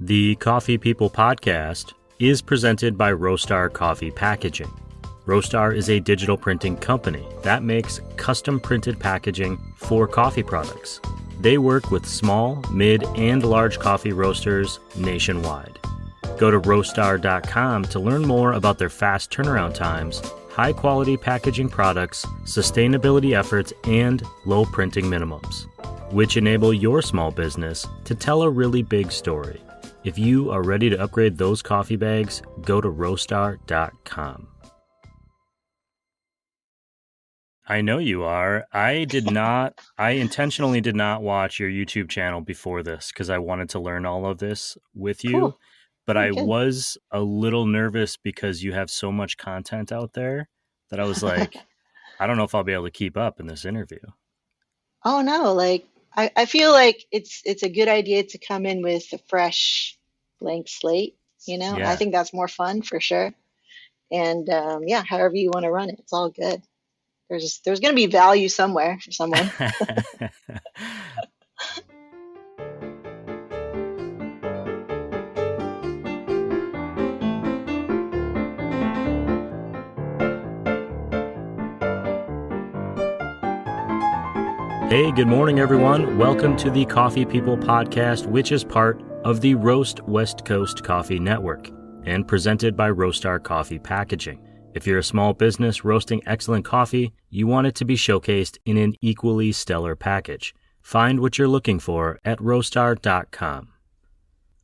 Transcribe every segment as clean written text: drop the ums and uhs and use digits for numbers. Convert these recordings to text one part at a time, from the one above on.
The Coffee People podcast is presented by Roastar Coffee Packaging. Roastar is a digital printing company that makes custom printed packaging for coffee products. They work with small, mid, and large coffee roasters nationwide. Go to roastery.com to learn more about their fast turnaround times, high-quality packaging products, sustainability efforts, and low printing minimums, which enable your small business to tell a really big story. If you are ready to upgrade those coffee bags, go to roastery.com. I know you are. I intentionally did not watch your YouTube channel before this because I wanted to learn all of this with you. Cool. But I Good. was a little nervous because you have so much content out there that I was like, I don't know if I'll be able to keep up in this interview. Oh no, I feel like it's a good idea to come in with a fresh blank slate, Yeah. I think that's more fun for sure. And however you want to run it, it's all good. There's going to be value somewhere for someone. Hey, good morning, everyone. Welcome to the Coffee People podcast, which is part of the Roast West Coast Coffee Network and presented by Roastar Coffee Packaging. If you're a small business roasting excellent coffee, you want it to be showcased in an equally stellar package. Find what you're looking for at roastery.com.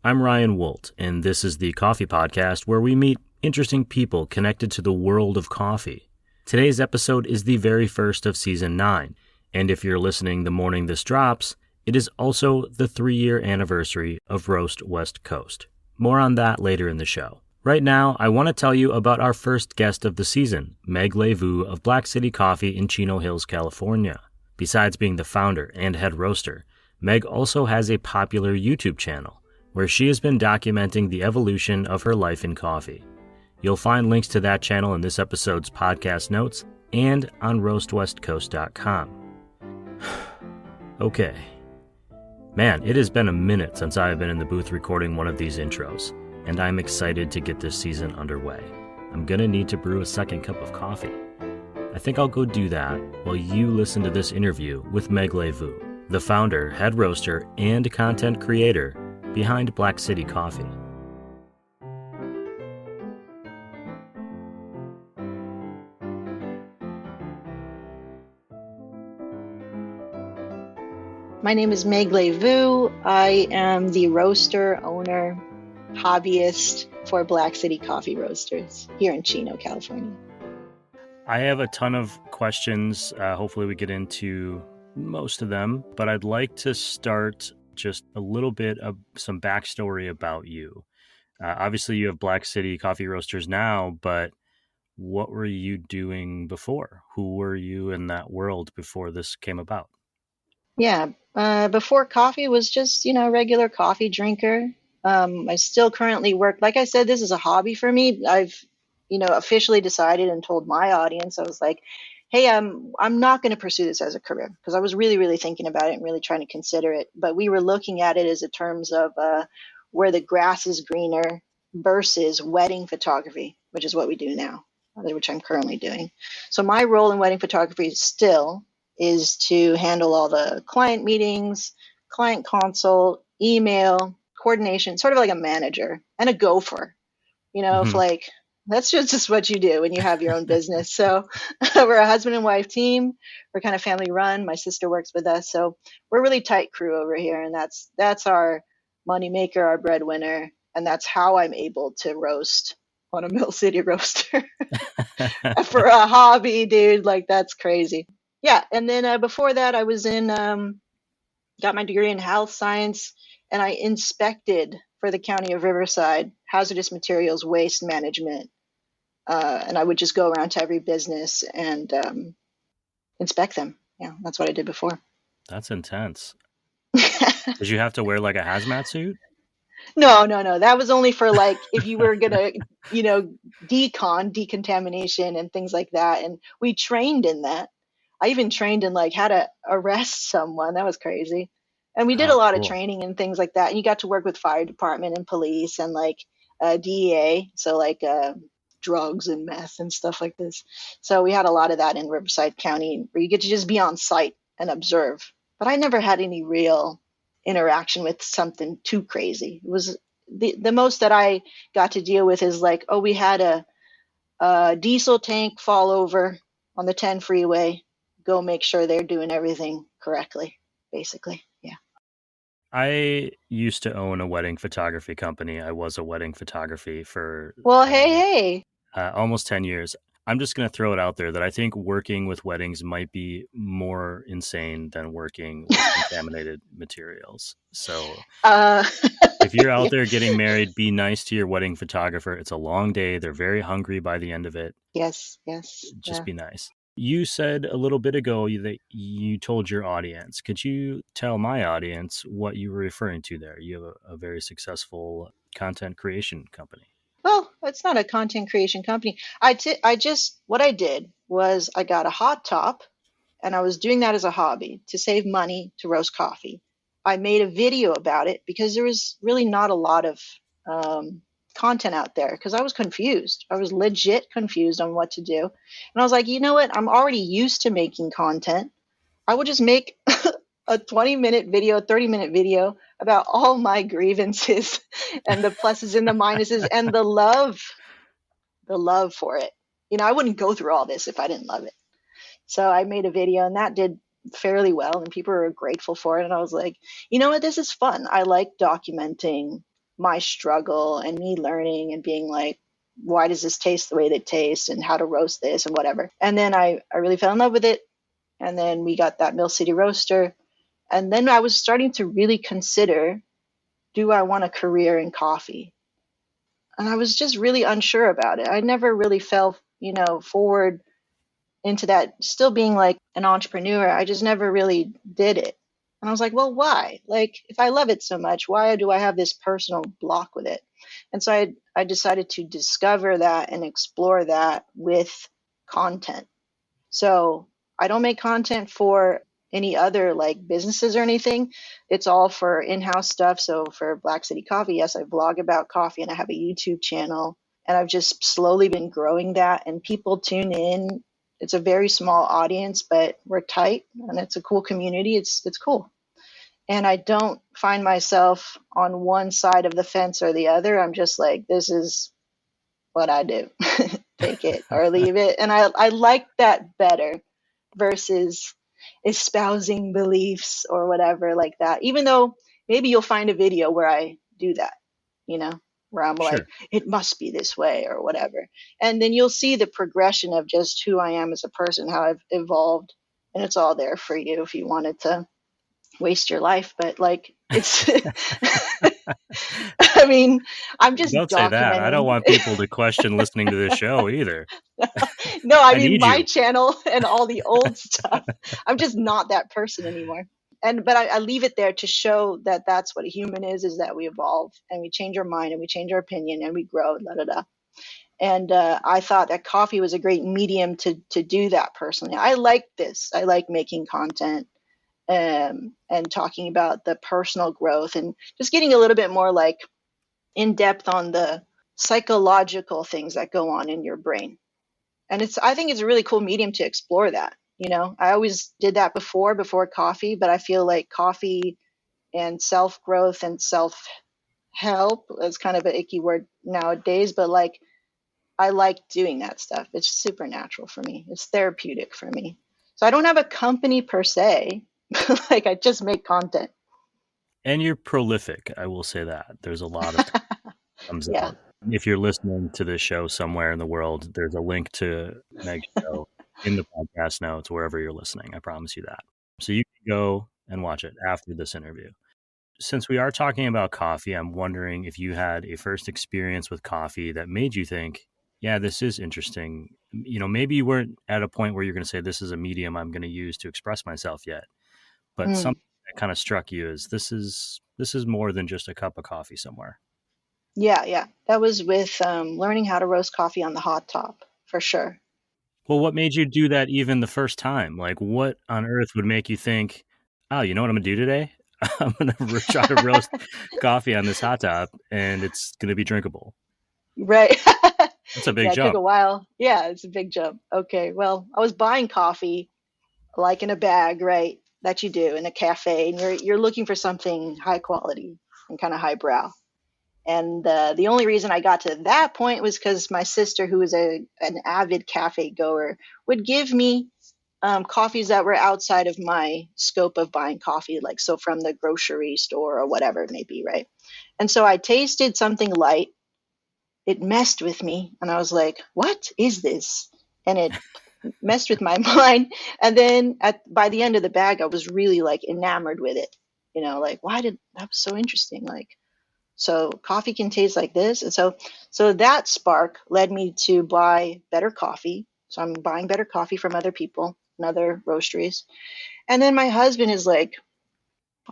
I'm Ryan Woldt, and this is the Coffee Podcast where we meet interesting people connected to the world of coffee. Today's episode is the very first of Season 9, and if you're listening the morning this drops, it is also the 3-year anniversary of Roast West Coast. More on that later in the show. Right now, I want to tell you about our first guest of the season, Meg Le Vu of Black City Coffee in Chino Hills, California. Besides being the founder and head roaster, Meg also has a popular YouTube channel where she has been documenting the evolution of her life in coffee. You'll find links to that channel in this episode's podcast notes and on roastwestcoast.com. Okay. Man, it has been a minute since I have been in the booth recording one of these intros, and I'm excited to get this season underway. I'm gonna need to brew a second cup of coffee. I think I'll go do that while you listen to this interview with Meg Le Vu, the founder, head roaster, and content creator behind Black City Coffee. My name is Meg Le Vu. I am the roaster, owner, hobbyist for Black City Coffee Roasters here in Chino, California. I have a ton of questions. Hopefully we get into most of them, but I'd like to start just a little bit of some backstory about you. Obviously you have Black City Coffee Roasters now, but what were you doing before? Who were you in that world before this came about? Yeah, before coffee was just, a regular coffee drinker. I still currently work. Like I said, this is a hobby for me. I've, officially decided and told my audience, I was like, hey, I'm not going to pursue this as a career because I was really, really thinking about it and really trying to consider it. But we were looking at it as in terms of where the grass is greener versus wedding photography, which is what we do now, which I'm currently doing. So my role in wedding photography still is to handle all the client meetings, client consult, email, coordination, sort of like a manager and a gopher, if like, that's just what you do when you have your own business. So we're a husband and wife team. We're kind of family run. My sister works with us. So we're a really tight crew over here. And that's our moneymaker, our breadwinner. And that's how I'm able to roast on a Mill City roaster for a hobby, dude. Like, that's crazy. Yeah, and then before that, I was got my degree in health science, and I inspected for the county of Riverside hazardous materials waste management, and I would just go around to every business and inspect them. Yeah, that's what I did before. That's intense. Did you have to wear like a hazmat suit? No. That was only for like if you were gonna, decontamination and things like that, and we trained in that. I even trained in like how to arrest someone. That was crazy. And we did a Oh, lot of cool. training and things like that. And you got to work with fire department and police and like DEA, so like drugs and meth and stuff like this. So we had a lot of that in Riverside County, where you get to just be on site and observe. But I never had any real interaction with something too crazy. It was the most that I got to deal with is like, oh, we had a diesel tank fall over on the 10 freeway. Go make sure they're doing everything correctly, basically. Yeah. I used to own a wedding photography company. I was a wedding photography for Well, hey. almost 10 years. I'm just going to throw it out there that I think working with weddings might be more insane than working with contaminated materials. So if you're out Yeah. there getting married, be nice to your wedding photographer. It's a long day. They're very hungry by the end of it. Yes. Just Yeah. be nice. You said a little bit ago that you told your audience. Could you tell my audience what you were referring to there? You have a very successful content creation company. Well, it's not a content creation company. I just, what I did was I got a hot top and I was doing that as a hobby to save money to roast coffee. I made a video about it because there was really not a lot of content out there because I was confused. I was legit confused on what to do. And I was like, you know what? I'm already used to making content. I will just make a 20-minute video, 30-minute video about all my grievances and the pluses and the minuses and the love for it. You know, I wouldn't go through all this if I didn't love it. So I made a video and that did fairly well and people were grateful for it. And I was like, you know what? This is fun. I like documenting my struggle and me learning and being like, why does this taste the way that it tastes and how to roast this and whatever. And then I really fell in love with it. And then we got that Mill City Roaster. And then I was starting to really consider, do I want a career in coffee? And I was just really unsure about it. I never really fell, forward into that, still being like an entrepreneur. I just never really did it. And I was like, well, why? Like, if I love it so much, why do I have this personal block with it? And so I decided to discover that and explore that with content. So I don't make content for any other like businesses or anything. It's all for in-house stuff. So for Black City Coffee, yes, I blog about coffee and I have a YouTube channel and I've just slowly been growing that and people tune in. It's a very small audience, but we're tight and it's a cool community. It's cool. And I don't find myself on one side of the fence or the other. I'm just like, this is what I do. Take it or leave it. And I like that better versus espousing beliefs or whatever like that. Even though maybe you'll find a video where I do that, where I'm like, Sure. it must be this way or whatever. And then you'll see the progression of just who I am as a person, how I've evolved. And it's all there for you if you wanted to waste your life. But like, it's, I mean, I'm just Don't say that. I don't documenting. want people to question listening to this show either. No, I I mean need my you. channel and all the old stuff. I'm just not that person anymore. But I leave it there to show that that's what a human is that we evolve and we change our mind and we change our opinion and we grow, da da da. And I thought that coffee was a great medium to do that personally. I like this. I like making content and talking about the personal growth and just getting a little bit more like in depth on the psychological things that go on in your brain. And I think it's a really cool medium to explore that. I always did that before coffee, but I feel like coffee and self growth and self help is kind of an icky word nowadays, but like I like doing that stuff. It's supernatural for me. It's therapeutic for me. So I don't have a company per se, like I just make content. And you're prolific. I will say that. There's a lot of comes Yeah. out. If you're listening to this show somewhere in the world, there's a link to Meg's show in the podcast notes, wherever you're listening. I promise you that. So you can go and watch it after this interview. Since we are talking about coffee, I'm wondering if you had a first experience with coffee that made you think, yeah, this is interesting. Maybe you weren't at a point where you're going to say, this is a medium I'm going to use to express myself yet, but Mm. something that kind of struck you as this is more than just a cup of coffee somewhere. Yeah. That was with learning how to roast coffee on the hot top, for sure. Well, what made you do that even the first time? Like, what on earth would make you think, oh, you know what I'm going to do today? I'm going to try to roast coffee on this hot top and it's going to be drinkable. Right. That's a big Yeah, it took jump. a while. Yeah, it's a big jump. Okay, well, I was buying coffee like in a bag, right? That you do in a cafe, and you're looking for something high quality and kind of highbrow. And the only reason I got to that point was because my sister, who was an avid cafe goer, would give me coffees that were outside of my scope of buying coffee, like so from the grocery store or whatever it may be, right? And so I tasted something light. It messed with me, and I was like, "What is this?" And it messed with my mind. And then by the end of the bag, I was really like enamored with it. Like why did that was so interesting. Like so coffee can taste like this. And so that spark led me to buy better coffee. So I'm buying better coffee from other people and other roasteries. And then my husband is like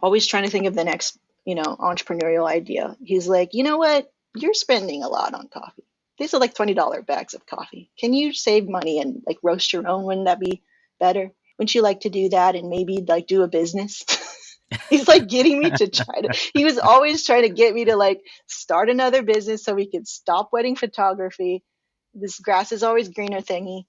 always trying to think of the next, entrepreneurial idea. He's like, you know what? You're spending a lot on coffee. These are like $20 bags of coffee. Can you save money and like roast your own? Wouldn't that be better? Wouldn't you like to do that and maybe like do a business? He's like getting me to he was always trying to get me to like start another business so we could stop wedding photography. This grass is always greener thingy.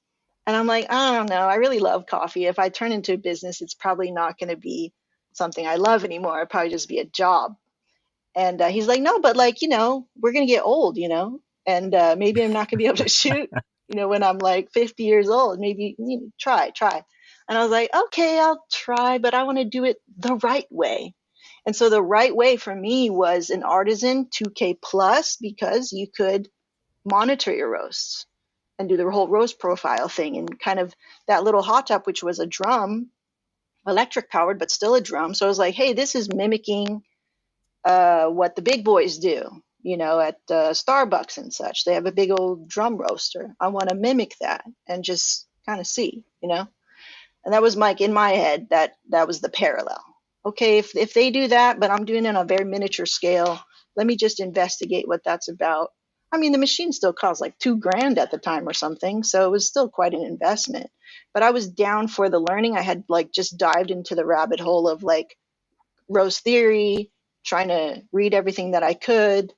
And I'm like, I don't know. I really love coffee. If I turn into a business, it's probably not going to be something I love anymore. It'd probably just be a job. And he's like, no, but like, we're going to get old, and maybe I'm not going to be able to shoot, when I'm like 50 years old. Maybe try. And I was like, okay, I'll try, but I want to do it the right way. And so the right way for me was an artisan 2K plus because you could monitor your roasts and do the whole roast profile thing and kind of that little hot tub, which was a drum, electric powered, but still a drum. So I was like, hey, this is mimicking what the big boys do, at Starbucks and such. They have a big old drum roaster. I want to mimic that and just kind of see, And that was Mike in my head. That was the parallel. Okay, if they do that, but I'm doing it on a very miniature scale, let me just investigate what that's about. I mean, the machine still cost like $2,000 at the time or something, so it was still quite an investment. But I was down for the learning. I had like just dived into the rabbit hole of like roast theory, trying to read everything that I could.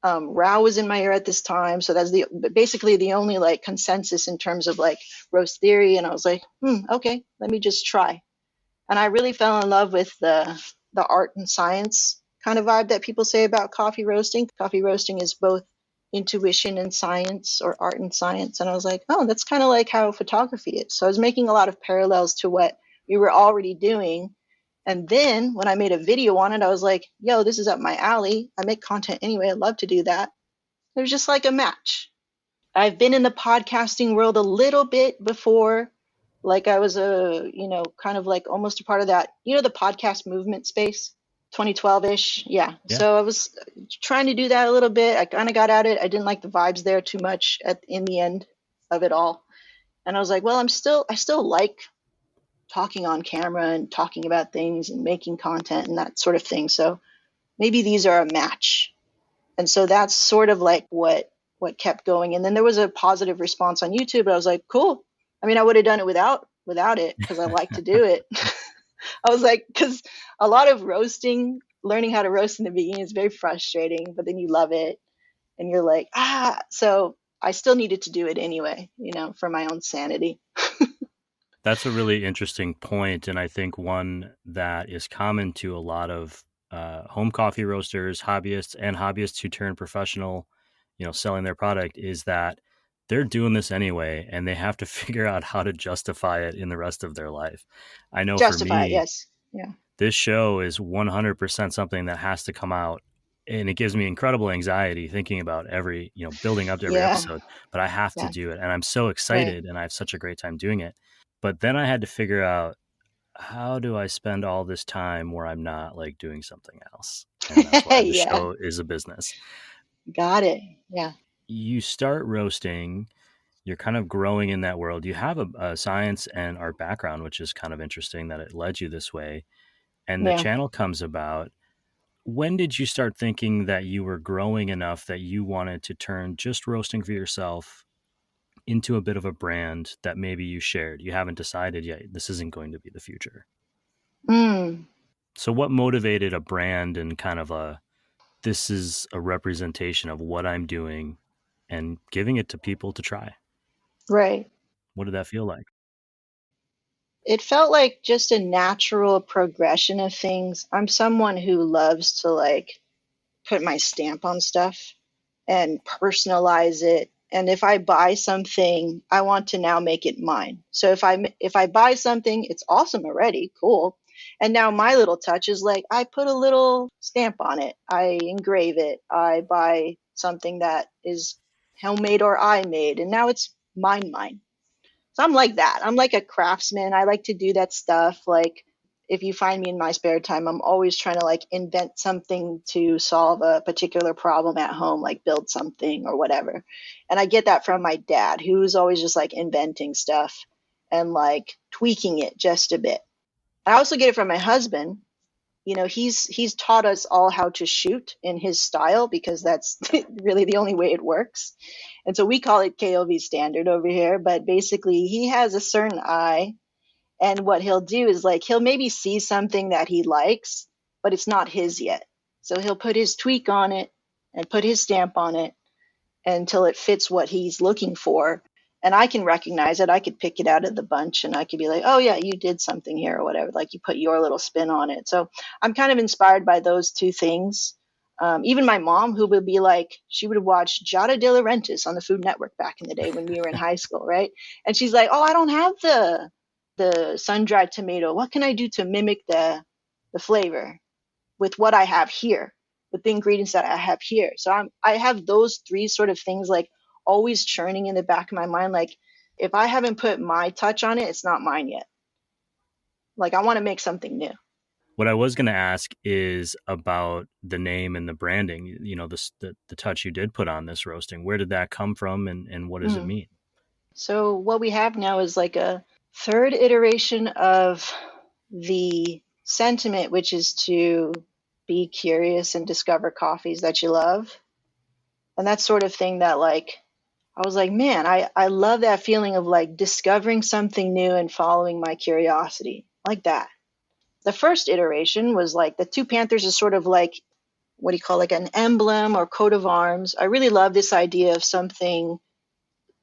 Rao was in my ear at this time, so that's basically the only like consensus in terms of like roast theory. And I was like, okay, let me just try. And I really fell in love with the art and science kind of vibe that people say about coffee roasting. Coffee roasting is both intuition and science, or art and science. And I was like, oh, that's kind of like how photography is. So I was making a lot of parallels to what we were already doing. And then when I made a video on it, I was like, yo, this is up my alley. I make content anyway. I'd love to do that. It was just like a match. I've been in the podcasting world a little bit before. Like I was kind of like almost a part of that, the podcast movement space, 2012-ish. Yeah. Yeah. So I was trying to do that a little bit. I kind of got at it. I didn't like the vibes there too much in the end of it all. And I was like, well, I still like talking on camera and talking about things and making content and that sort of thing. So maybe these are a match. And so that's sort of like what kept going. And then there was a positive response on YouTube. I was like, cool. I mean, I would have done it without it because I like to do it. I was like, because a lot of roasting, learning how to roast in the beginning is very frustrating, but then you love it and you're like, so I still needed to do it anyway, for my own sanity. That's a really interesting point, and I think one that is common to a lot of home coffee roasters, hobbyists who turn professional, selling their product, is that they're doing this anyway, and they have to figure out how to justify it in the rest of their life. I know for Justify it, me, yes. Yeah. this show is 100% something that has to come out, and it gives me incredible anxiety thinking about building up to every Yeah. episode, but I have to Yeah. do it, and I'm so Right. excited, and I have such a great time doing it. But then I had to figure out, how do I spend all this time where I'm not like doing something else? And that's why the Yeah. show is a business. Got it. Yeah. You start roasting, you're kind of growing in that world. You have a science and art background, which is kind of interesting that it led you this way. And the Yeah. channel comes about. When did you start thinking that you were growing enough that you wanted to turn just roasting for yourself into a bit of a brand that maybe you shared? You haven't decided yet. This isn't going to be the future. Mm. So what motivated a brand and kind of this is a representation of what I'm doing and giving it to people to try? Right. What did that feel like? It felt like just a natural progression of things. I'm someone who loves to like put my stamp on stuff and personalize it. And if I buy something, I want to now make it mine. So if I buy something, it's awesome already, cool. And now my little touch is like I put a little stamp on it. I engrave it. I buy something that is homemade or I made, and now it's mine. So I'm like that. I'm like a craftsman. I like to do that stuff. Like if you find me in my spare time, I'm always trying to like invent something to solve a particular problem at home, like build something or whatever. And I get that from my dad, who's always just like inventing stuff and like tweaking it just a bit. I also get it from my husband. You know, he's taught us all how to shoot in his style because that's really the only way it works. And so we call it KOV standard over here, but basically he has a certain eye, and what he'll do is like he'll maybe see something that he likes, but it's not his yet. So he'll put his tweak on it and put his stamp on it until it fits what he's looking for. And I can recognize it. I could pick it out of the bunch and I could be like, oh, yeah, you did something here or whatever. Like you put your little spin on it. So I'm kind of inspired by those two things. Even my mom, who would be like, she would watch Giada De Laurentiis on the Food Network back in the day when we were in high school, right? And she's like, oh, I don't have the sun-dried tomato. What can I do to mimic the flavor with what I have here, with the ingredients that I have here? So I have those three sort of things like always churning in the back of my mind. Like if I haven't put my touch on it, it's not mine yet. Like I want to make something new. What I was going to ask is about the name and the branding. You know, the touch you did put on this roasting. Where did that come from, and what does it Mm. mean? So what we have now is like a third iteration of the sentiment, which is to be curious and discover coffees that you love. And that sort of thing that like I was like, man, I love that feeling of like discovering something new and following my curiosity like that. The first iteration was like the two panthers is sort of like what do you call like an emblem or coat of arms. I really love this idea of something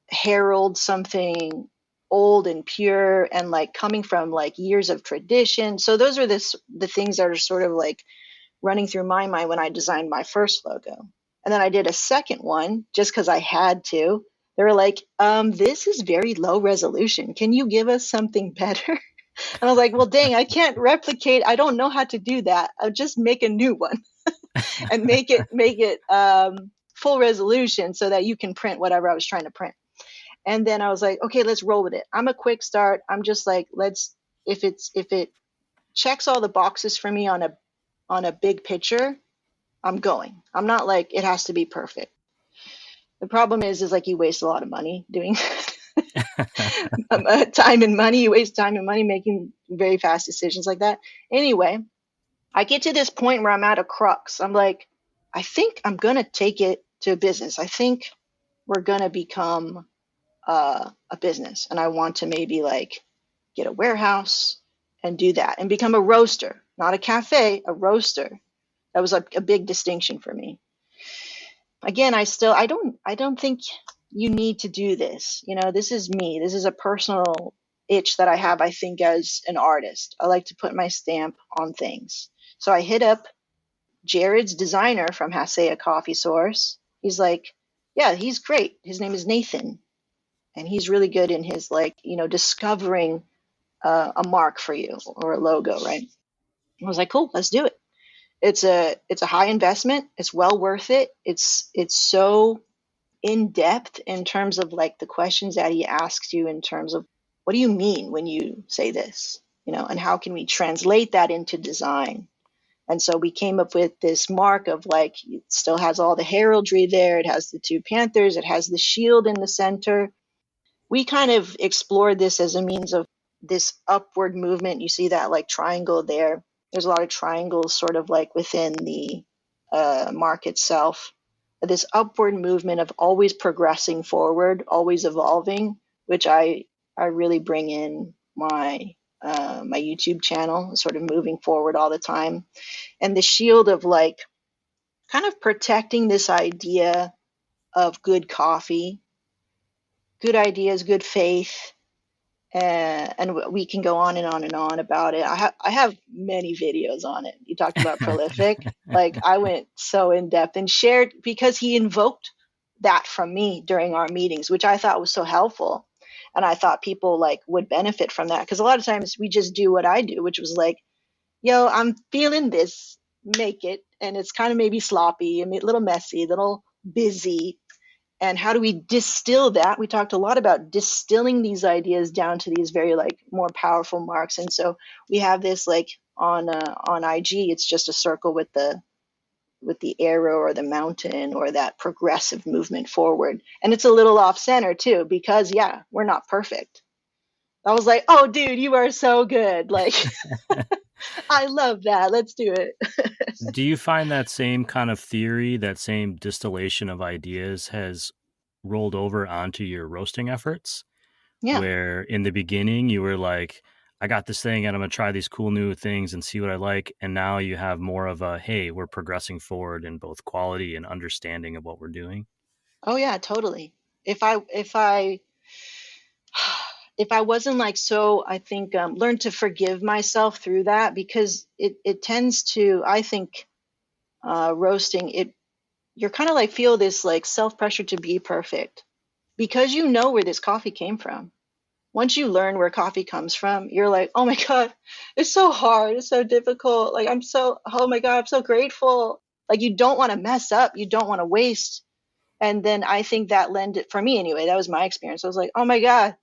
herald, something old and pure and like coming from like years of tradition. So those are the things that are sort of like running through my mind when I designed my first logo. And then I did a second one just because I had to. They were like, this is very low resolution. Can you give us something better? And I was like, well, dang, I can't replicate. I don't know how to do that. I'll just make a new one and make it full resolution so that you can print whatever I was trying to print. And then I was like, okay, let's roll with it. I'm a quick start. I'm just like, let's if it checks all the boxes for me on a big picture, I'm going. I'm not like it has to be perfect. The problem is like you waste a lot of money doing time and money. You waste time and money making very fast decisions like that. Anyway, I get to this point where I'm at a crux. I'm like, I think I'm gonna take it to a business. I think we're gonna become a business, and I want to maybe like get a warehouse and do that and become a roaster, not a cafe, a roaster. That was a big distinction for me. Again, I don't think you need to do this. You know, this is me. This is a personal itch that I have, I think, as an artist. I like to put my stamp on things. So I hit up Jared's designer from Hasea Coffee Source. He's like, yeah, he's great. His name is Nathan. And he's really good in his like, discovering a mark for you or a logo, right? I was like, cool, let's do it. It's a high investment. It's well worth it. It's so in depth in terms of like the questions that he asks you in terms of what do you mean when you say this, and how can we translate that into design? And so we came up with this mark of like it still has all the heraldry there. It has the two panthers. It has the shield in the center. We kind of explored this as a means of this upward movement. You see that like triangle there. There's a lot of triangles sort of like within the mark itself. This upward movement of always progressing forward, always evolving, which I really bring in my my YouTube channel, sort of moving forward all the time. And the shield of like kind of protecting this idea of good coffee, good ideas, good faith. And we can go on and on and on about it. I have many videos on it. You talked about prolific. Like I went so in depth and shared because he invoked that from me during our meetings, which I thought was so helpful. And I thought people like would benefit from that because a lot of times we just do what I do, which was like, yo, I'm feeling this, make it. And it's kind of maybe sloppy, a little messy, a little busy. And how do we distill that? We talked a lot about distilling these ideas down to these very like more powerful marks. And so we have this like on IG, it's just a circle with the arrow or the mountain or that progressive movement forward. And it's a little off center too, because yeah, we're not perfect. I was like, oh dude, you are so good. Like, I love that. Let's do it. Do you find that same kind of theory, that same distillation of ideas has rolled over onto your roasting efforts? Yeah. Where in the beginning you were like, I got this thing and I'm going to try these cool new things and see what I like. And now you have more of a, hey, we're progressing forward in both quality and understanding of what we're doing. Oh yeah, totally. If I wasn't like so, I think learn to forgive myself through that because it tends to, I think, roasting you're kind of like feel this like self pressure to be perfect because you know where this coffee came from. Once you learn where coffee comes from, you're like, oh my God, it's so hard, it's so difficult. Like oh my God, I'm so grateful. Like you don't want to mess up, you don't want to waste. And then I think that lended for me anyway. That was my experience. I was like, oh my God,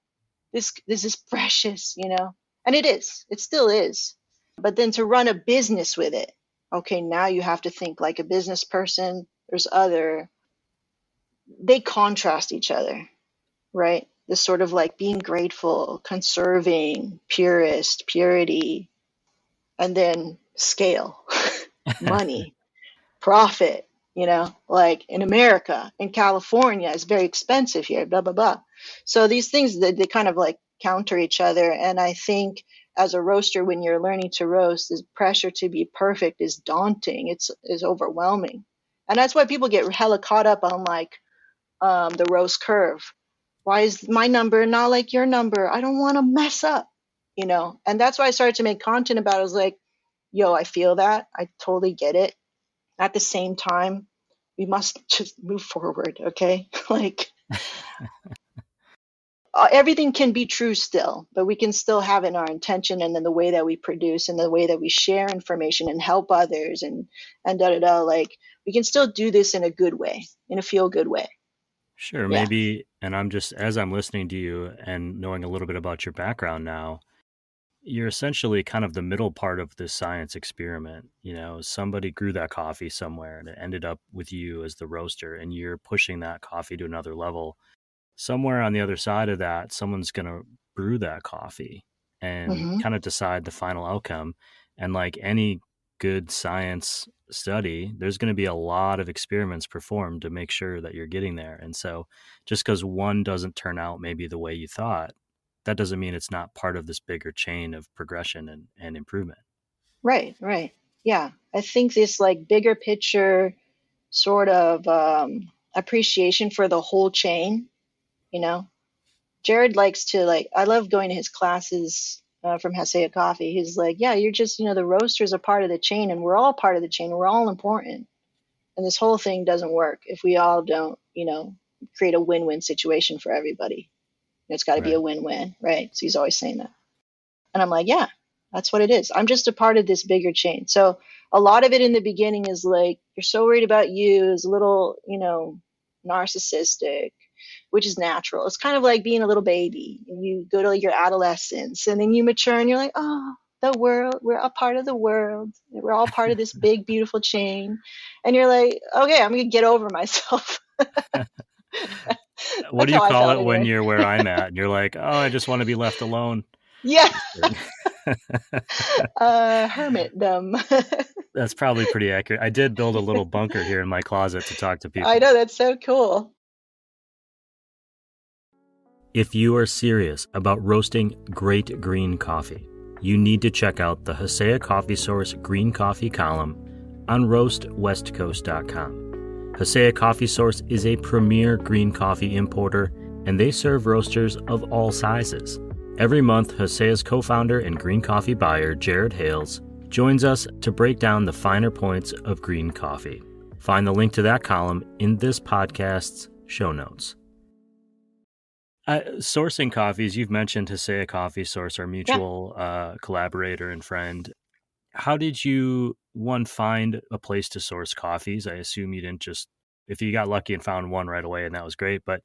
this is precious, and it still is. But then to run a business with it, okay, now you have to think like a business person. They contrast each other, right? This sort of like being grateful, conserving, purist, purity, and then scale, money, profit, like in America, in California, it's very expensive here, blah, blah, blah. So these things, they kind of like counter each other. And I think as a roaster, when you're learning to roast, the pressure to be perfect is daunting. It's overwhelming. And that's why people get hella caught up on like the roast curve. Why is my number not like your number? I don't want to mess up, And that's why I started to make content about it. I was like, yo, I feel that. I totally get it. At the same time, we must just move forward, okay? Like everything can be true still, but we can still have in our intention and then the way that we produce and the way that we share information and help others and like we can still do this in a good way, in a feel good way. Sure, yeah. Maybe, and I'm just, as I'm listening to you and knowing a little bit about your background now, you're essentially kind of the middle part of this science experiment. Somebody grew that coffee somewhere and it ended up with you as the roaster, and you're pushing that coffee to another level. Somewhere on the other side of that, someone's going to brew that coffee and kind of decide the final outcome. And like any good science study, there's going to be a lot of experiments performed to make sure that you're getting there. And so just because one doesn't turn out maybe the way you thought, that doesn't mean it's not part of this bigger chain of progression and improvement. Right. Yeah. I think this like bigger picture sort of appreciation for the whole chain, Jared likes to I love going to his classes from Hasea Coffee. He's like, yeah, you're just, the roasters are part of the chain and we're all part of the chain. We're all important. And this whole thing doesn't work if we all don't, create a win-win situation for everybody. It's got to be a win-win, right? So he's always saying that. And I'm like, yeah, that's what it is. I'm just a part of this bigger chain. So a lot of it in the beginning is like, you're so worried about you, is a little, narcissistic, which is natural. It's kind of like being a little baby. You go to your adolescence and then you mature and you're like, oh, the world, we're a part of the world. We're all part of this big, beautiful chain. And you're like, okay, I'm going to get over myself. What do you call it when you're where I'm at and you're like, oh, I just want to be left alone? Yeah. Hermitdom. That's probably pretty accurate. I did build a little bunker here in my closet to talk to people. I know, that's so cool. If you are serious about roasting great green coffee, you need to check out the Hosea Coffee Source Green Coffee column on roastwestcoast.com. Hosea Coffee Source is a premier green coffee importer, and they serve roasters of all sizes. Every month, Hosea's co-founder and green coffee buyer, Jared Hales, joins us to break down the finer points of green coffee. Find the link to that column in this podcast's show notes. Sourcing coffees, you've mentioned Hosea Coffee Source, our mutual collaborator and friend. How did you, one, find a place to source coffees? I assume you didn't just, if you got lucky and found one right away and that was great, but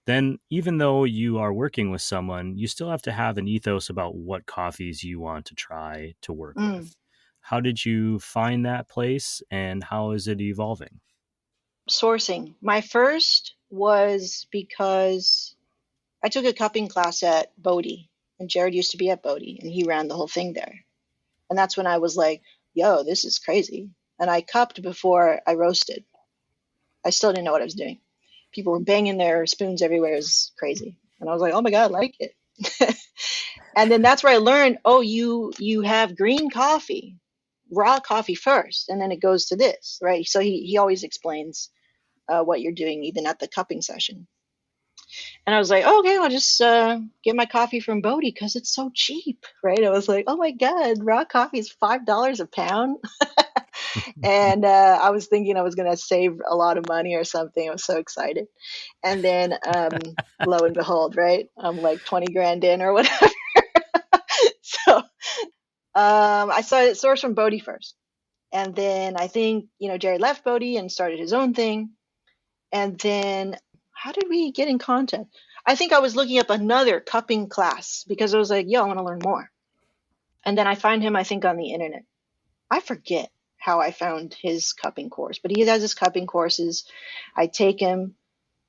then even though you are working with someone, you still have to have an ethos about what coffees you want to try to work with. How did you find that place and how is it evolving? Sourcing. My first was because I took a cupping class at Bodie, and Jared used to be at Bodie, and he ran the whole thing there. And that's when I was like, yo, this is crazy. And I cupped before I roasted. I still didn't know what I was doing. People were banging their spoons everywhere. It was crazy. And I was like, oh my God, I like it. And then that's where I learned, oh, you have green coffee, raw coffee first, and then it goes to this, right? So he always explains what you're doing, even at the cupping session. And I was like, oh, okay, I'll just get my coffee from Bodie because it's so cheap, right? I was like, oh my God, raw coffee is $5 a pound. And I was thinking I was going to save a lot of money or something. I was so excited. And then lo and behold, right? I'm like 20 grand in or whatever. So I started source from Bodie first. And then I think, Jared left Bodie and started his own thing. And then how did we get in contact? I think I was looking up another cupping class because I was like, yo, I want to learn more. And then I find him, I think, on the internet. I forget how I found his cupping course, but he has his cupping courses. I take him,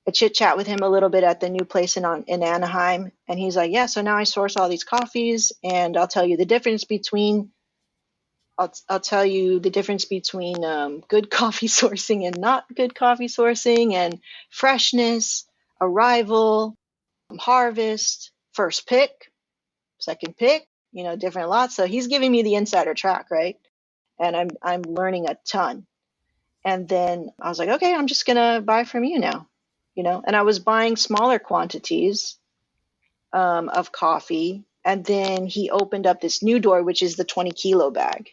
I chit chat with him a little bit at the new place in Anaheim. And he's like, yeah, so now I source all these coffees and I'll tell you the difference between good coffee sourcing and not good coffee sourcing, and freshness, arrival, harvest, first pick, second pick, different lots. So he's giving me the insider track, right? And I'm learning a ton. And then I was like, okay, I'm just gonna buy from you now, And I was buying smaller quantities of coffee. And then he opened up this new door, which is the 20-kilo bag,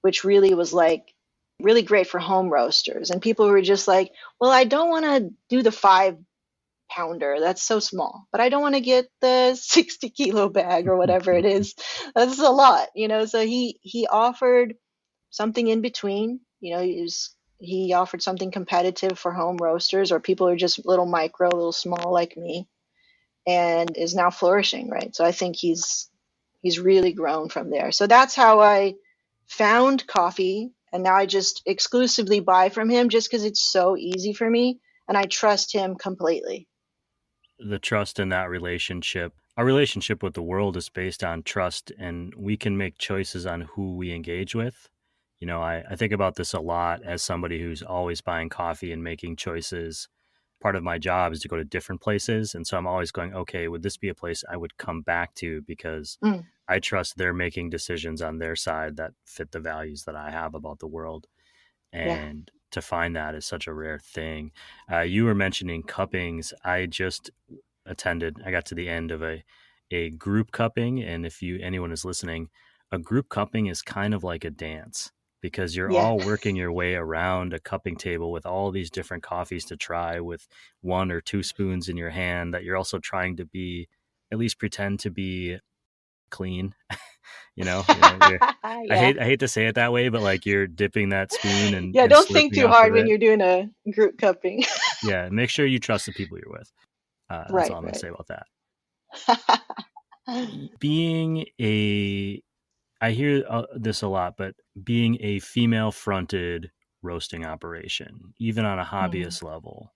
which really was like really great for home roasters. And people were just like, well, I don't want to do the 5-pounder. That's so small. But I don't want to get the 60-kilo bag or whatever it is. That's a lot, So he offered something in between. He offered something competitive for home roasters or people who are just little small like me, and is now flourishing, right? So I think he's really grown from there. So that's how I found coffee, and now I just exclusively buy from him just because it's so easy for me and I trust him completely. The trust in that relationship, our relationship with the world is based on trust, and we can make choices on who we engage with. I think about this a lot as somebody who's always buying coffee and making choices. Part of my job is to go to different places. And so I'm always going, okay, would this be a place I would come back to because I trust they're making decisions on their side that fit the values that I have about the world. And to find that is such a rare thing. You were mentioning cuppings. I just I got to the end of a group cupping. And if anyone is listening, a group cupping is kind of like a dance because you're all working your way around a cupping table with all these different coffees to try with 1 or 2 spoons in your hand that you're also trying to at least pretend to be clean. I hate to say it that way, but like you're dipping that spoon and don't think too hard when you're doing a group cupping. Make sure you trust the people you're with. That's all I'm going to say about that. I hear this a lot, but being a female-fronted roasting operation, even on a hobbyist level,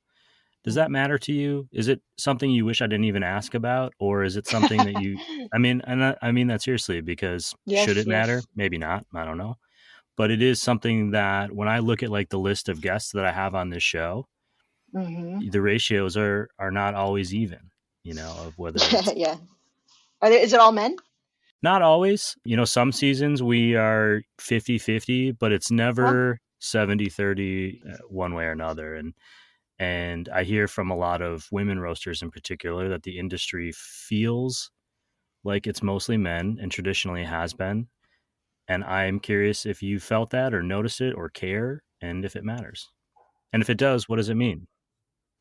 does that matter to you? Is it something you wish I didn't even ask about, or is it something that you? I mean that seriously because should it matter? Maybe not. I don't know, but it is something that when I look at like the list of guests that I have on this show, the ratios are not always even. Of whether it's, Is it all men? Not always. Some seasons we are 50-50, but it's Huh? never 70-30 one way or another. And I hear from a lot of women roasters in particular that the industry feels like it's mostly men and traditionally has been. And I'm curious if you felt that or notice it or care and if it matters. And if it does, what does it mean?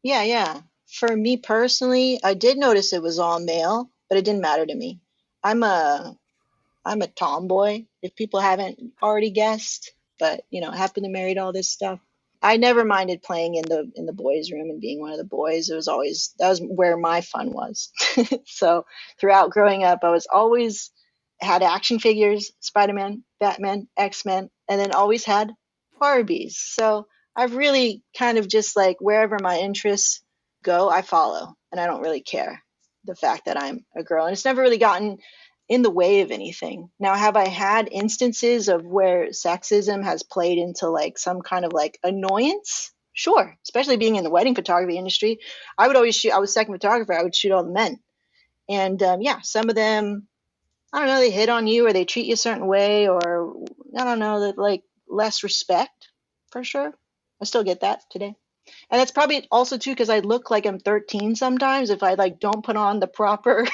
Yeah, yeah. For me personally, I did notice it was all male, but it didn't matter to me. I'm a I'm a tomboy, if people haven't already guessed, but happen to married all this stuff. I never minded playing in the boys' room and being one of the boys. It was always that was where my fun was. So throughout growing up, I was always had action figures, Spider-Man, Batman, X-Men, and then always had Barbies. So I've really kind of just like wherever my interests go, I follow, and I don't really care the fact that I'm a girl. And it's never really gotten in the way of anything. Now, have I had instances of where sexism has played into like some kind of like annoyance? Sure, especially being in the wedding photography industry. I would always shoot, I was second photographer, I would shoot all the men. And yeah, some of them, I don't know, they hit on you or they treat you a certain way, or I don't know, that like less respect for sure. I still get that today. And that's probably also too because I look like I'm 13 sometimes. If I like don't put on the proper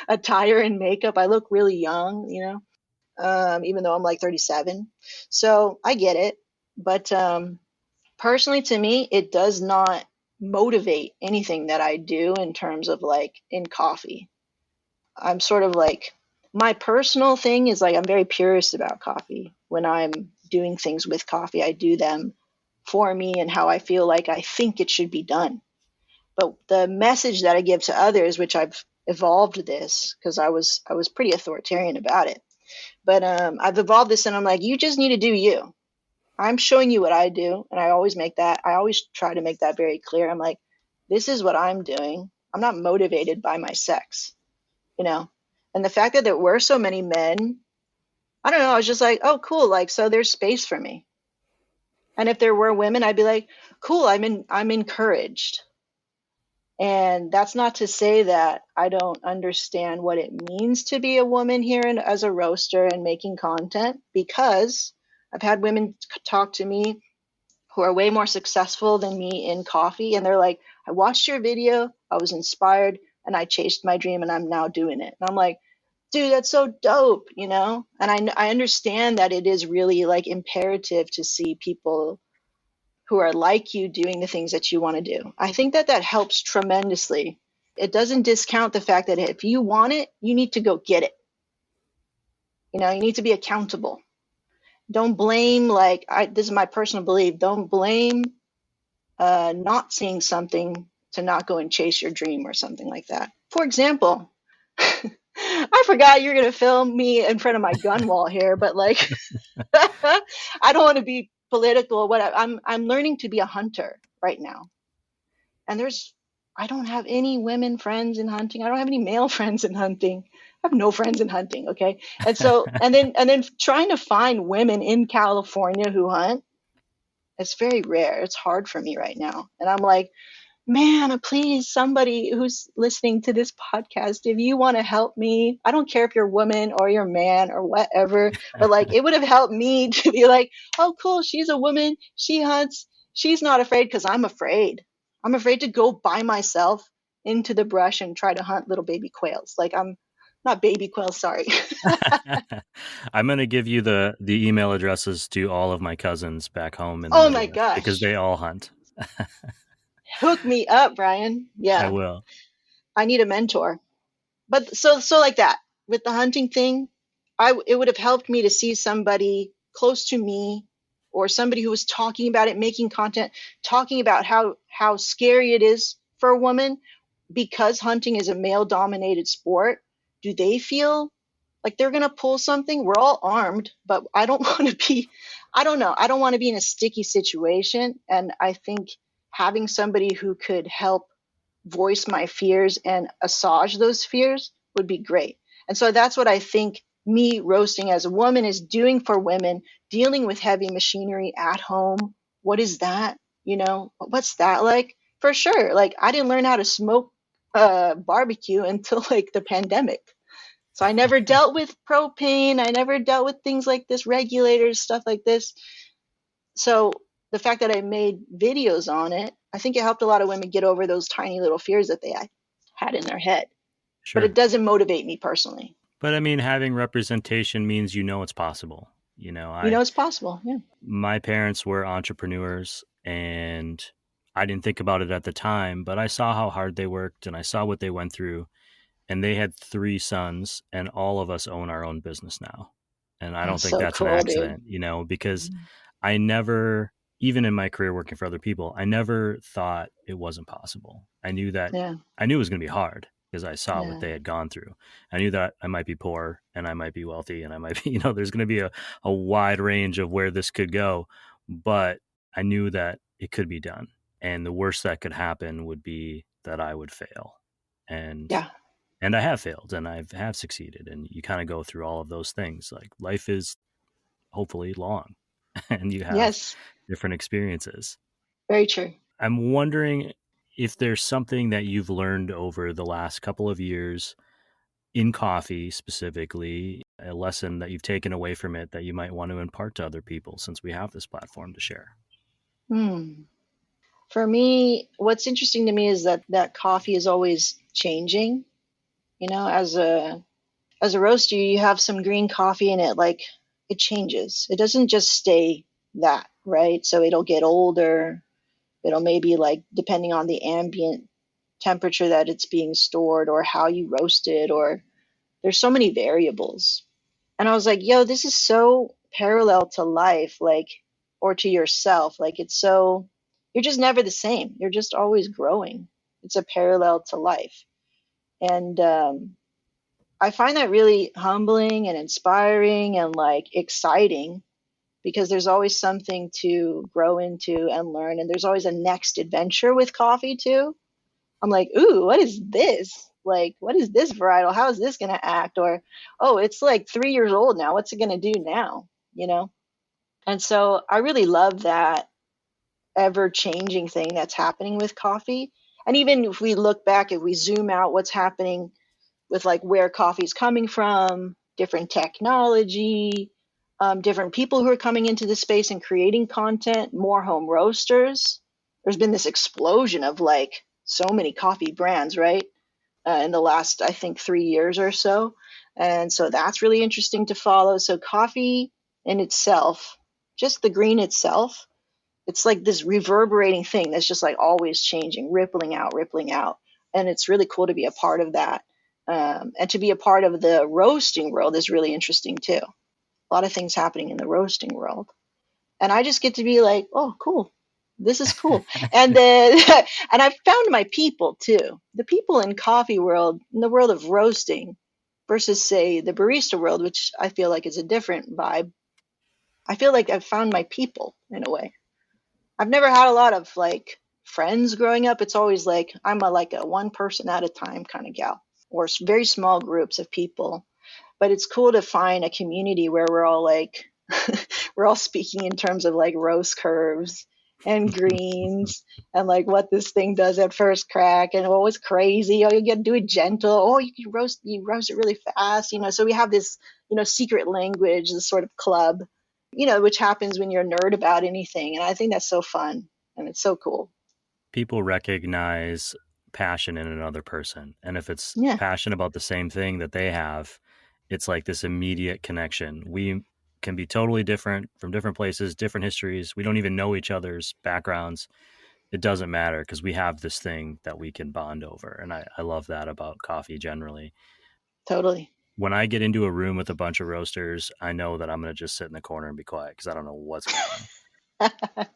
attire and makeup, I look really young. Even though I'm like 37. So I get it. But personally, to me, it does not motivate anything that I do in terms of like in coffee. I'm sort of like, my personal thing is like, I'm very purist about coffee. When I'm doing things with coffee, I do them for me and how I feel like I think it should be done. But the message that I give to others, which I've evolved this because I was pretty authoritarian about it. But I've evolved this, and I'm like, you just need to do you. I'm showing you what I do, and I always try to make that very clear. I'm like, this is what I'm doing. I'm not motivated by my sex, you know. And the fact that there were so many men, I don't know. I was just like, oh, cool. Like, so there's space for me. And if there were women, I'd be like, cool. I'm encouraged. And that's not to say that I don't understand what it means to be a woman here and as a roaster and making content, because I've had women talk to me who are way more successful than me in coffee. And they're like, I watched your video, I was inspired, and I chased my dream, and I'm now doing it. And I'm like, dude, that's so dope. And I understand that it is really like imperative to see people who are like you doing the things that you want to do. I think that that helps tremendously. It doesn't discount the fact that if you want it, you need to go get it. You need to be accountable. Don't blame, like, this is my personal belief, don't blame not seeing something to not go and chase your dream or something like that. For example, I forgot you're going to film me in front of my gun wall here, but like, I don't want to be political. I'm learning to be a hunter right now. And I don't have any women friends in hunting. I don't have any male friends in hunting. I have no friends in hunting. Okay. And so, and then trying to find women in California who hunt, it's very rare. It's hard for me right now. And I'm like, man, please, somebody who's listening to this podcast, if you want to help me, I don't care if you're a woman or you're a man or whatever, but like it would have helped me to be like, oh, cool, she's a woman, she hunts, she's not afraid, because I'm afraid. I'm afraid to go by myself into the brush and try to hunt little baby quails. Like, I'm not baby quails, sorry. I'm going to give you the email addresses to all of my cousins back home in the Oh my Midwest because gosh. they all hunt. Hook me up, Brian. I Yeah, will. I need a mentor. But so like that with the hunting thing, it would have helped me to see somebody close to me, or somebody who was talking about it, making content, talking about how scary it is for a woman because hunting is a male dominated sport. Do they feel like they're going to pull something? We're all armed, but I don't want to be, I don't know, I don't want to be in a sticky situation. And I think having somebody who could help voice my fears and assuage those fears would be great. And so that's what I think me roasting as a woman is doing for women, dealing with heavy machinery at home. What is that? What's that like? For sure. Like, I didn't learn how to smoke barbecue until like the pandemic. So I never dealt with propane. I never dealt with things like this, regulators, stuff like this. So the fact that I made videos on it, I think it helped a lot of women get over those tiny little fears that they had in their head. But it Sure. doesn't motivate me personally. But I mean, having representation means you know it's possible. You know, You know, it's possible. Yeah. my parents were entrepreneurs and I didn't think about it at the time, but I saw how hard they worked and I saw what they went through. And they had 3 sons, and all of us own our own business now. And I don't That's think so that's an cool, dude. accident, because I never, even in my career working for other people, I never thought it wasn't possible. Yeah. I knew it was going to be hard because I saw what Yeah. they had gone through. I knew that I might be poor and I might be wealthy and I might be, there's going to be a wide range of where this could go. But I knew that it could be done. And the worst that could happen would be that I would fail. And Yeah. and I have failed and I have succeeded. And you kind of go through all of those things. Like life is hopefully long and you have Yes. different experiences. Very true. I'm wondering if there's something that you've learned over the last couple of years in coffee specifically, a lesson that you've taken away from it that you might want to impart to other people since we have this platform to share. Hmm. For me, what's interesting to me is that coffee is always changing. You know, as a roaster, you have some green coffee in it, like it changes. It doesn't just stay that, right? So it'll get older. It'll maybe like depending on the ambient temperature that it's being stored or how you roast it, or there's so many variables. And I was like, yo, this is so parallel to life, like, or to yourself. Like, it's so, you're just never the same. You're just always growing. It's a parallel to life. And I find that really humbling and inspiring and like exciting because there's always something to grow into and learn. And there's always a next adventure with coffee, too. I'm like, ooh, what is this? Like, what is this varietal? How is this going to act? Or, oh, it's like 3 years old now. What's it going to do now? You know? And so I really love that ever changing thing that's happening with coffee. And even if we look back, if we zoom out, what's happening with like where coffee's coming from, different technology, different people who are coming into the space and creating content, more home roasters. There's been this explosion of like so many coffee brands, right? In the last, I think, 3 years or so. And so that's really interesting to follow. So coffee in itself, just the green itself, it's like this reverberating thing that's just like always changing, rippling out, rippling out. And it's really cool to be a part of that. And to be a part of the roasting world is really interesting too. A lot of things happening in the roasting world. And I just get to be like, oh, cool. This is cool. And then, and I've found my people too. The people in coffee world, in the world of roasting versus say the barista world, which I feel like is a different vibe. I feel like I've found my people in a way. I've never had a lot of like friends growing up. It's always like I'm like a one person at a time kind of gal, or very small groups of people. But it's cool to find a community where we're all like we're all speaking in terms of like roast curves and greens and like what this thing does at first crack and what was crazy. Oh, you get to do it gentle. Oh, you roast it really fast. So we have this secret language, this sort of club, which happens when you're a nerd about anything. And I think that's so fun and it's so cool. People recognize passion in another person. And if it's Yeah, passion about the same thing that they have, it's like this immediate connection. We can be totally different from different places, different histories. We don't even know each other's backgrounds. It doesn't matter because we have this thing that we can bond over. And I love that about coffee generally. totally. When I get into a room with a bunch of roasters, I know that I'm going to just sit in the corner and be quiet because I don't know what's going on.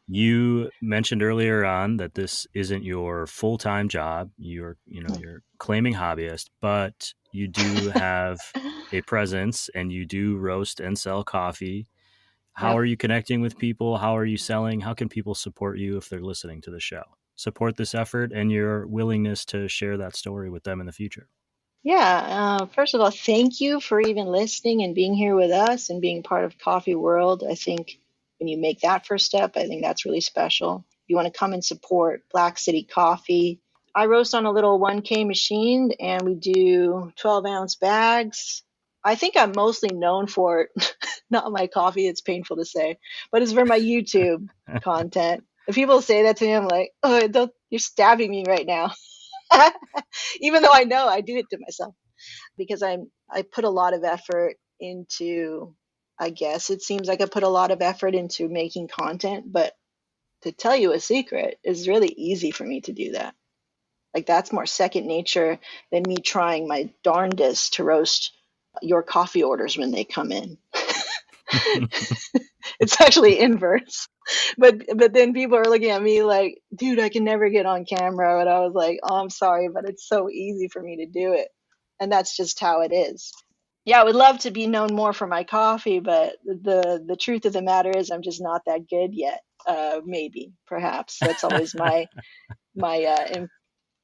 You mentioned earlier on that this isn't your full-time job. You're claiming hobbyist, but you do have a presence and you do roast and sell coffee. How Yep. are you connecting with people? How are you selling? How can people support you if they're listening to the show? Support this effort and your willingness to share that story with them in the future. Yeah, first of all, thank you for even listening and being here with us and being part of Coffee World. I think when you make that first step, I think that's really special. If you want to come and support Black City Coffee, I roast on a little 1K machine, and we do 12-ounce bags. I think I'm mostly known for it, not my coffee, it's painful to say, but it's for my YouTube content. If people say that to me, I'm like, oh, don't, you're stabbing me right now. Even though I know I do it to myself, because I put a lot of effort into, I guess it seems like I put a lot of effort into making content, but to tell you a secret, it's really easy for me to do that. Like, that's more second nature than me trying my darndest to roast your coffee orders when they come in. It's actually inverse. But then people are looking at me like, dude, I can never get on camera. And I was like, oh, I'm sorry, but it's so easy for me to do it. And that's just how it is. Yeah, I would love to be known more for my coffee, but the truth of the matter is I'm just not that good yet. Maybe, perhaps. That's always my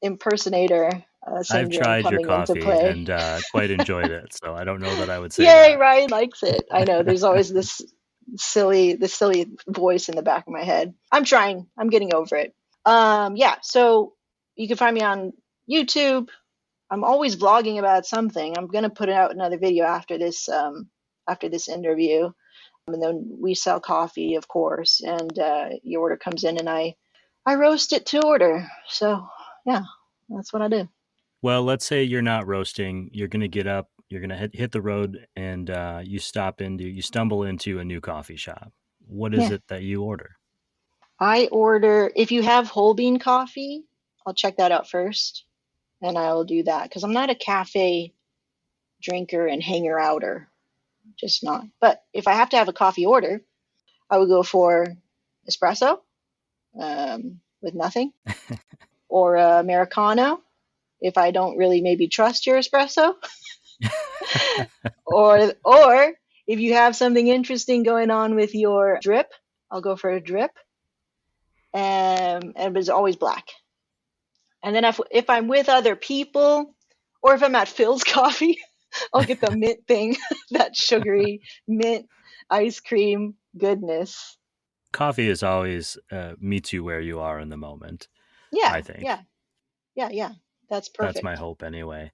impersonator I've syndrome tried your coming into coffee play. and quite enjoyed it, so I don't know that I would say Yay, that. Ryan likes it. I know there's always this silly voice in the back of my head. I'm trying. I'm getting over it. Yeah, so you can find me on YouTube. I'm always vlogging about something. I'm gonna put out another video after this interview. And then we sell coffee, of course, and your order comes in and I roast it to order. So yeah, that's what I do. Well, let's say you're not roasting. You're going to get up. You're going to hit the road, and you stumble into a new coffee shop. What is Yeah. it that you order? I order, if you have whole bean coffee, I'll check that out first, and I'll do that because I'm not a cafe drinker and hanger outer, just not. But if I have to have a coffee order, I would go for espresso with nothing, or Americano if I don't really maybe trust your espresso, or if you have something interesting going on with your drip, I'll go for a drip, and it's always black. And then if I'm with other people, or if I'm at Phil's Coffee, I'll get the mint thing, that sugary mint ice cream goodness. Coffee is always meets you where you are in the moment, Yeah, I think. yeah. That's perfect. That's my hope anyway.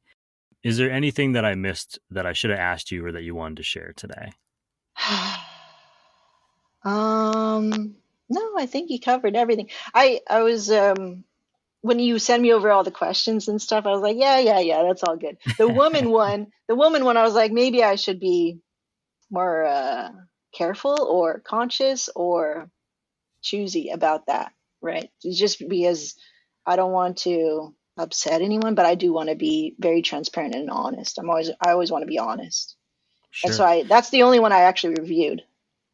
Is there anything that I missed that I should have asked you or that you wanted to share today? No, I think you covered everything. I was when you send me over all the questions and stuff, I was like, yeah, that's all good. The woman one, I was like, maybe I should be more careful or conscious or choosy about that, right? Just because I don't want to upset anyone, but I do want to be very transparent and honest. I always want to be honest. And Sure. so that's the only one I actually reviewed.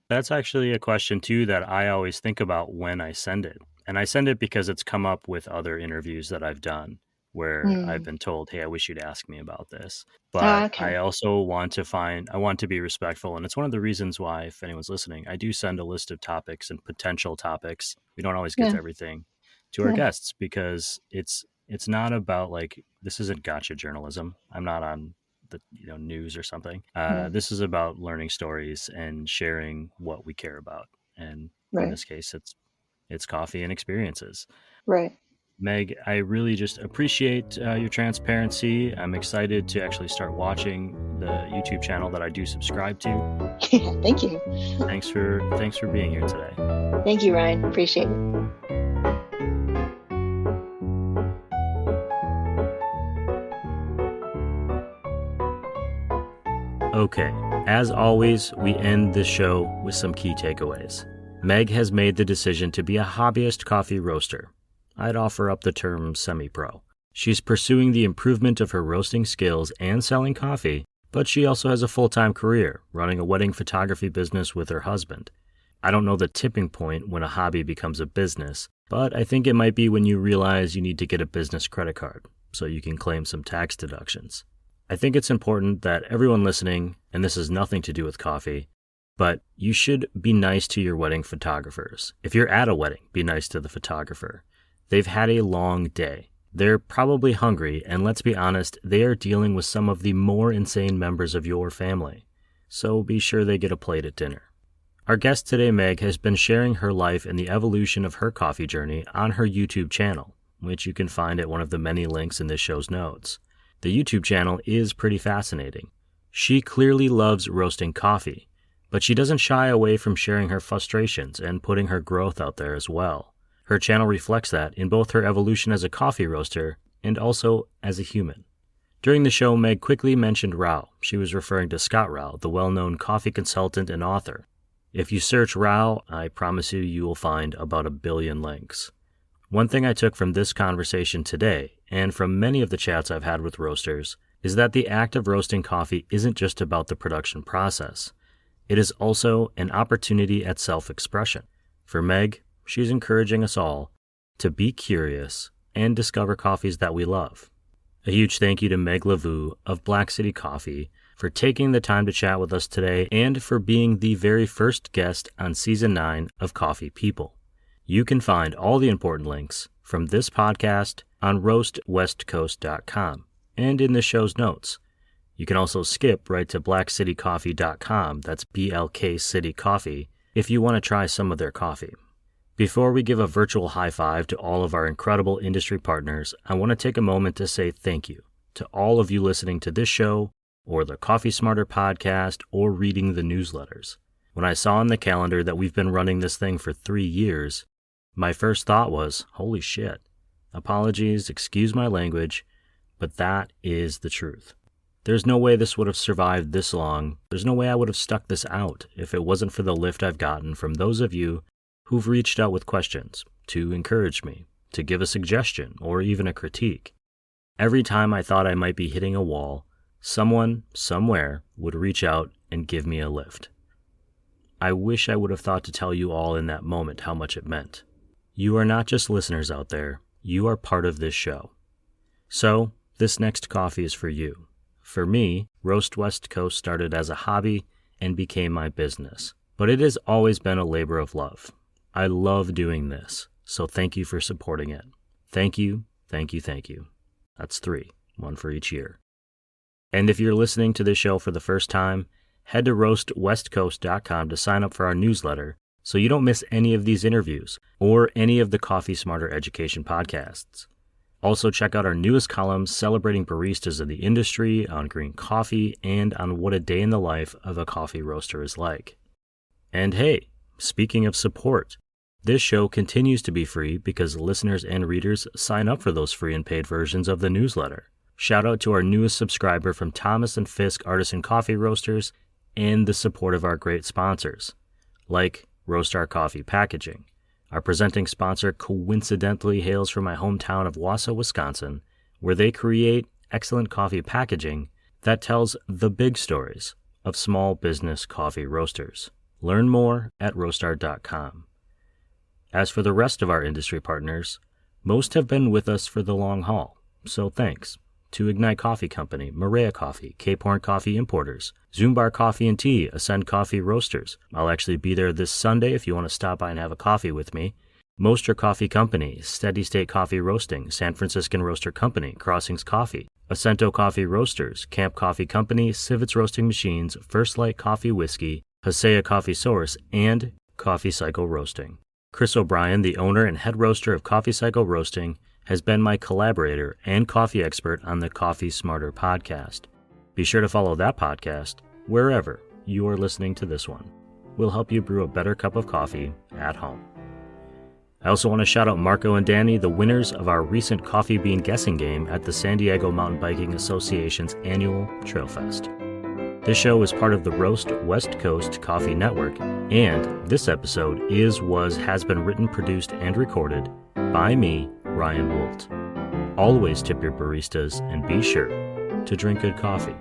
That's actually a question too that I always think about when I send it. And I send it because it's come up with other interviews that I've done where I've been told, hey, I wish you'd ask me about this. But Okay. I also want to be respectful. And it's one of the reasons why, if anyone's listening, I do send a list of topics and potential topics. We don't always get to everything to our guests because it's not about like, this isn't gotcha journalism. I'm not on the news or something. This is about learning stories and sharing what we care about. And in this case, it's coffee and experiences. Right. Meg, I really just appreciate your transparency. I'm excited to actually start watching the YouTube channel that I do subscribe to. Yeah, thank you. Thanks for being here today. Thank you, Ryan. Appreciate it. Okay, as always, we end this show with some key takeaways. Meg has made the decision to be a hobbyist coffee roaster. I'd offer up the term semi-pro. She's pursuing the improvement of her roasting skills and selling coffee, but she also has a full-time career, running a wedding photography business with her husband. I don't know the tipping point when a hobby becomes a business, but I think it might be when you realize you need to get a business credit card so you can claim some tax deductions. I think it's important that everyone listening, and this has nothing to do with coffee, but you should be nice to your wedding photographers. If you're at a wedding, be nice to the photographer. They've had a long day. They're probably hungry, and let's be honest, they are dealing with some of the more insane members of your family. So be sure they get a plate at dinner. Our guest today, Meg, has been sharing her life and the evolution of her coffee journey on her YouTube channel, which you can find at one of the many links in this show's notes. The YouTube channel is pretty fascinating. She clearly loves roasting coffee, but she doesn't shy away from sharing her frustrations and putting her growth out there as well. Her channel reflects that in both her evolution as a coffee roaster and also as a human. During the show, Meg quickly mentioned Rao. She was referring to Scott Rao, the well-known coffee consultant and author. If you search Rao, I promise you will find about 1 billion links. One thing I took from this conversation today, and from many of the chats I've had with roasters, is that the act of roasting coffee isn't just about the production process. It is also an opportunity at self-expression. For Meg, she's encouraging us all to be curious and discover coffees that we love. A huge thank you to Meg Le Vu of Black City Coffee for taking the time to chat with us today and for being the very first guest on Season 9 of Coffee People. You can find all the important links from this podcast on roastwestcoast.com and in the show's notes. You can also skip right to blackcitycoffee.com, that's BLK City Coffee, if you want to try some of their coffee. Before we give a virtual high five to all of our incredible industry partners, I want to take a moment to say thank you to all of you listening to this show or the Coffee Smarter podcast or reading the newsletters. When I saw on the calendar that we've been running this thing for 3 years, my first thought was, holy shit. Apologies, excuse my language, but that is the truth. There's no way this would have survived this long. There's no way I would have stuck this out if it wasn't for the lift I've gotten from those of you who've reached out with questions, to encourage me, to give a suggestion, or even a critique. Every time I thought I might be hitting a wall, someone, somewhere, would reach out and give me a lift. I wish I would have thought to tell you all in that moment how much it meant. You are not just listeners out there, you are part of this show. So, this next coffee is for you. For me, Roast West Coast started as a hobby and became my business, but it has always been a labor of love. I love doing this, so thank you for supporting it. Thank you, thank you, thank you. That's 3, 1 for each year. And if you're listening to this show for the first time, head to roastwestcoast.com to sign up for our newsletter so you don't miss any of these interviews or any of the Coffee Smarter education podcasts. Also check out our newest columns celebrating baristas in the industry, on green coffee, and on what a day in the life of a coffee roaster is like. And hey, speaking of support, this show continues to be free because listeners and readers sign up for those free and paid versions of the newsletter. Shout out to our newest subscriber from Thomas and Fisk Artisan Coffee Roasters and the support of our great sponsors, like Roastar Coffee Packaging. Our presenting sponsor coincidentally hails from my hometown of Wausau, Wisconsin, where they create excellent coffee packaging that tells the big stories of small business coffee roasters. Learn more at roastar.com. As for the rest of our industry partners, most have been with us for the long haul, so thanks to Ignite Coffee Company, Maria Coffee, Cape Horn Coffee Importers, Zoombar Coffee and Tea, Ascend Coffee Roasters. I'll actually be there this Sunday if you want to stop by and have a coffee with me. Moster Coffee Company, Steady State Coffee Roasting, San Franciscan Roaster Company, Crossings Coffee, Acento Coffee Roasters, Camp Coffee Company, Civets Roasting Machines, First Light Coffee Whiskey, Hasea Coffee Source, and Coffee Cycle Roasting. Chris O'Brien, the owner and head roaster of Coffee Cycle Roasting, has been my collaborator and coffee expert on the Coffee Smarter podcast. Be sure to follow that podcast wherever you are listening to this one. We'll help you brew a better cup of coffee at home. I also want to shout out Marco and Danny, the winners of our recent coffee bean guessing game at the San Diego Mountain Biking Association's annual Trail Fest. This show is part of the Roast West Coast Coffee Network, and this episode has been written, produced, and recorded by me, Ryan Woldt. Always tip your baristas and be sure to drink good coffee.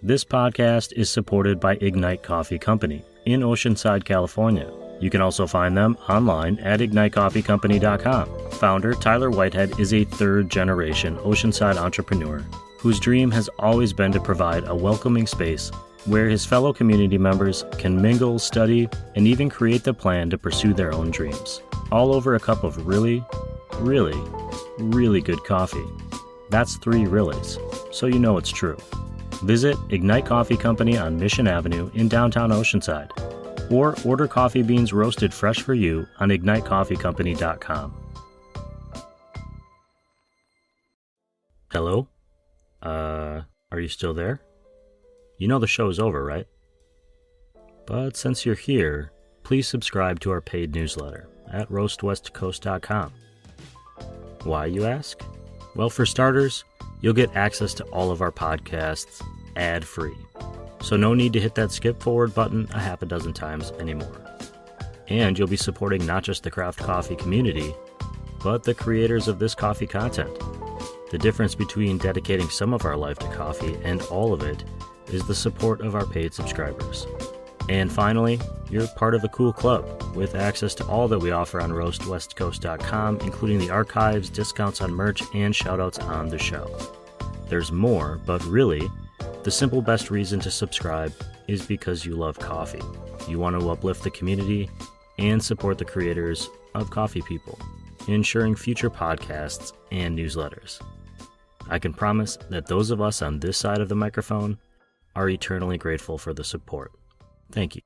This podcast is supported by Ignite Coffee Company in Oceanside, California. You can also find them online at ignitecoffeecompany.com. Founder Tyler Whitehead is a third-generation Oceanside entrepreneur whose dream has always been to provide a welcoming space where his fellow community members can mingle, study, and even create the plan to pursue their own dreams, all over a cup of really, really, really good coffee. That's 3 reallys, so you know it's true. Visit Ignite Coffee Company on Mission Avenue in downtown Oceanside, or order coffee beans roasted fresh for you on ignitecoffeecompany.com. Hello? Are you still there? You know the show is over, right? But since you're here, please subscribe to our paid newsletter at roastwestcoast.com. Why, you ask? Well, for starters, you'll get access to all of our podcasts ad-free. So no need to hit that skip forward button a half a dozen times anymore. And you'll be supporting not just the craft coffee community, but the creators of this coffee content. The difference between dedicating some of our life to coffee and all of it is the support of our paid subscribers. And finally, you're part of a cool club with access to all that we offer on roastwestcoast.com, including the archives, discounts on merch, and shoutouts on the show. There's more, but really, the simple best reason to subscribe is because you love coffee. You want to uplift the community and support the creators of Coffee People, ensuring future podcasts and newsletters. I can promise that those of us on this side of the microphone are eternally grateful for the support. Thank you.